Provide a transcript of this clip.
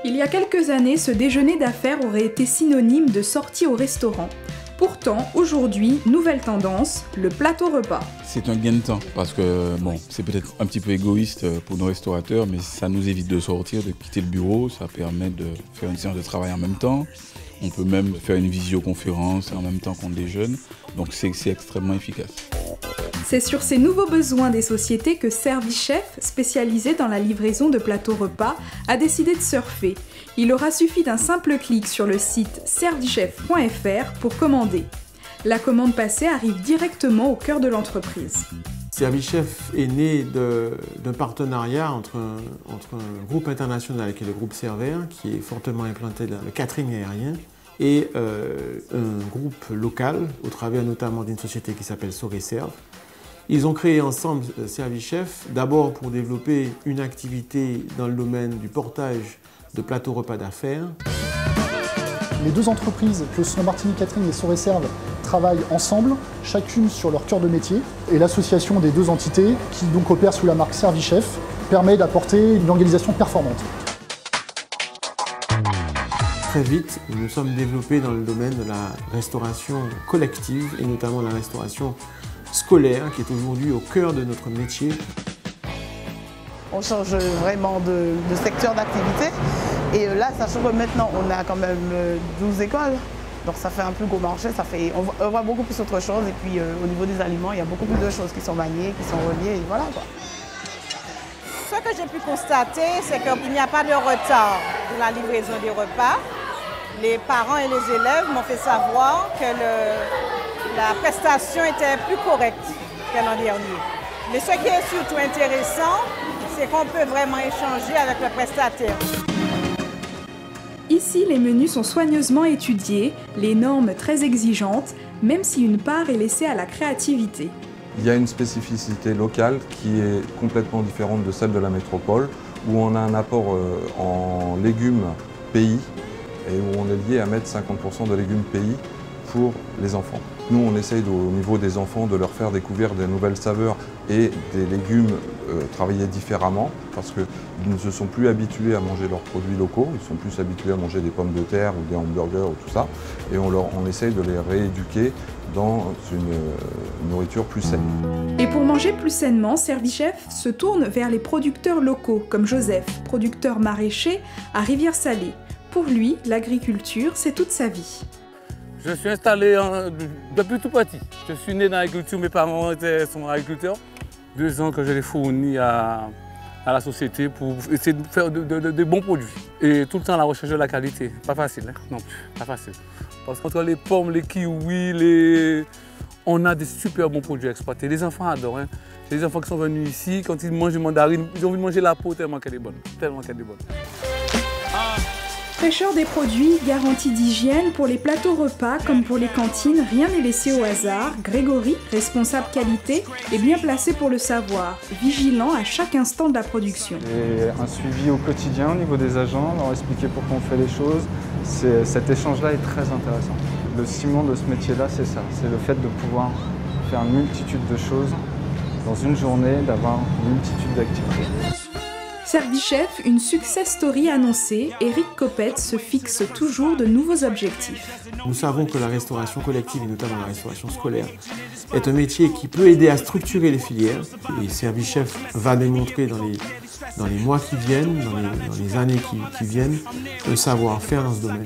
Il y a quelques années, ce déjeuner d'affaires aurait été synonyme de sortie au restaurant. Pourtant, aujourd'hui, nouvelle tendance, le plateau repas. C'est un gain de temps parce que c'est peut-être un petit peu égoïste pour nos restaurateurs, mais ça nous évite de sortir, de quitter le bureau, ça permet de faire une séance de travail en même temps. On peut même faire une visioconférence en même temps qu'on déjeune, donc c'est extrêmement efficace. C'est sur ces nouveaux besoins des sociétés que Servichef, spécialisé dans la livraison de plateaux repas, a décidé de surfer. Il aura suffi d'un simple clic sur le site servichef.fr pour commander. La commande passée arrive directement au cœur de l'entreprise. Servichef est né d'un partenariat entre un groupe international qui est le groupe Server, qui est fortement implanté dans le catering aérien, et un groupe local, au travers notamment d'une société qui s'appelle Soreserve. Ils ont créé ensemble Servichef, d'abord pour développer une activité dans le domaine du portage de plateaux repas d'affaires. Les deux entreprises, que sont Martini Catering et Soreserve, travaillent ensemble, chacune sur leur cœur de métier. Et l'association des deux entités, qui donc opère sous la marque Servichef, permet d'apporter une organisation performante. Très vite, nous nous sommes développés dans le domaine de la restauration collective et notamment la restauration scolaire qui est aujourd'hui au cœur de notre métier. On change vraiment de secteur d'activité et là, sachant que maintenant on a quand même 12 écoles, donc ça fait un plus gros marché, on voit beaucoup plus autre chose et puis au niveau des aliments, il y a beaucoup plus de choses qui sont maniées, qui sont reliées et voilà quoi. Ce que j'ai pu constater, c'est qu'il n'y a pas de retard dans la livraison des repas. Les parents et les élèves m'ont fait savoir que la prestation était plus correcte que l'an dernier. Mais ce qui est surtout intéressant, c'est qu'on peut vraiment échanger avec le prestataire. Ici, les menus sont soigneusement étudiés, les normes très exigeantes, même si une part est laissée à la créativité. Il y a une spécificité locale qui est complètement différente de celle de la métropole, où on a un apport en légumes pays et où on est lié à mettre 50% de légumes pays pour les enfants. Nous, on essaye au niveau des enfants de leur faire découvrir des nouvelles saveurs et des légumes travaillés différemment parce qu'ils ne se sont plus habitués à manger leurs produits locaux, ils sont plus habitués à manger des pommes de terre ou des hamburgers ou tout ça. Et on essaye de les rééduquer dans une nourriture plus saine. Et pour manger plus sainement, Servichef se tourne vers les producteurs locaux, comme Joseph, producteur maraîcher à Rivière-Salée. Pour lui, l'agriculture, c'est toute sa vie. Je suis installé depuis tout petit. Je suis né dans l'agriculture, mes parents sont agriculteurs. 2 ans que je les fournis à la société pour essayer de faire de bons produits. Et tout le temps la recherche de la qualité. Pas facile, hein? Non, pas facile. Parce qu'entre les pommes, les kiwis, on a des super bons produits à exploiter. Les enfants adorent. Hein? Les enfants qui sont venus ici, quand ils mangent du mandarine, ils ont envie de manger la peau tellement qu'elle est bonne. Tellement qu'elle est bonne. Fraîcheur des produits, garantie d'hygiène pour les plateaux repas comme pour les cantines, rien n'est laissé au hasard. Grégory, responsable qualité, est bien placé pour le savoir, vigilant à chaque instant de la production. Et un suivi au quotidien au niveau des agents, leur expliquer pourquoi on fait les choses, cet échange-là est très intéressant. Le ciment de ce métier-là, c'est ça, c'est le fait de pouvoir faire une multitude de choses dans une journée, d'avoir une multitude d'activités. Servichef, une success story annoncée, Eric Copette se fixe toujours de nouveaux objectifs. Nous savons que la restauration collective, et notamment la restauration scolaire, est un métier qui peut aider à structurer les filières. Et Servichef va démontrer dans les mois qui viennent, dans les années qui viennent, le savoir-faire dans ce domaine.